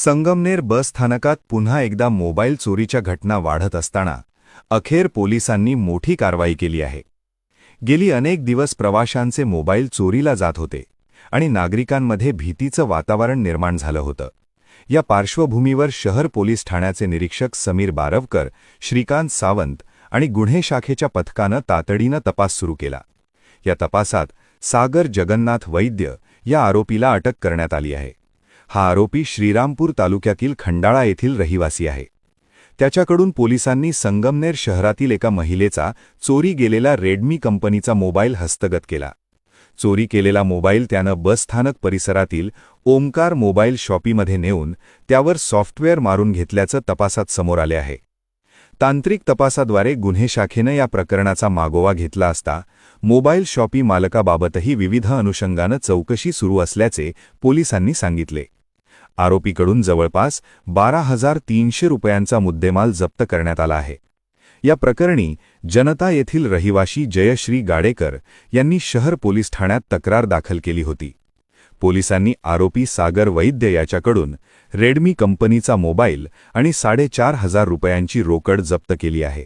संगमनेर बस स्थानकात पुन्हा एकदा मोबाईल चोरीच्या घटना वाढत असताना अखेर पोलिसांनी मोठी कारवाई केली आहे. गेली अनेक दिवस प्रवाशांचे मोबाईल चोरीला जात होते आणि नागरिकांमध्ये भीतीचं वातावरण निर्माण झालं होतं. या पार्श्वभूमीवर शहर पोलीस ठाण्याचे निरीक्षक समीर बारवकर, श्रीकांत सावंत आणि गुन्हे शाखेच्या पथकानं तातडीनं तपास सुरू केला. या तपासात सागर जगन्नाथ वैद्य या आरोपीला अटक करण्यात आली आहे. हा आरोपी श्रीरामपूर तालुक्यातील खंडाळा येथील रहिवासी आहे. त्याच्याकडून पोलिसांनी संगमनेर शहरातील एका महिलेचा चोरी गेलेला रेडमी कंपनीचा मोबाईल हस्तगत केला. चोरी केलेला मोबाईल त्यानं बसस्थानक परिसरातील ओमकार मोबाईल शॉपीमध्ये नेऊन त्यावर सॉफ्टवेअर मारून घेतल्याचं तपासात समोर आले आहे. तांत्रिक तपासाद्वारे गुन्हे शाखेनं या प्रकरणाचा मागोवा घेतला असता मोबाईल शॉपी मालकाबाबतही विविध अनुषंगानं चौकशी सुरू असल्याचे पोलिसांनी सांगितले. आरोपीकडून जवळपास 12,300 रुपयांचा मुद्देमाल जप्त करण्यात आला आहे. या प्रकरणी जनता येथील रहिवाशी जयश्री गाडेकर यांनी शहर पोलीस ठाण्यात तक्रार दाखल केली होती. पोलिसांनी आरोपी सागर वैद्य याच्याकडून रेडमी कंपनीचा मोबाईल आणि 4,500 रुपयांची रोकड जप्त केली आहे.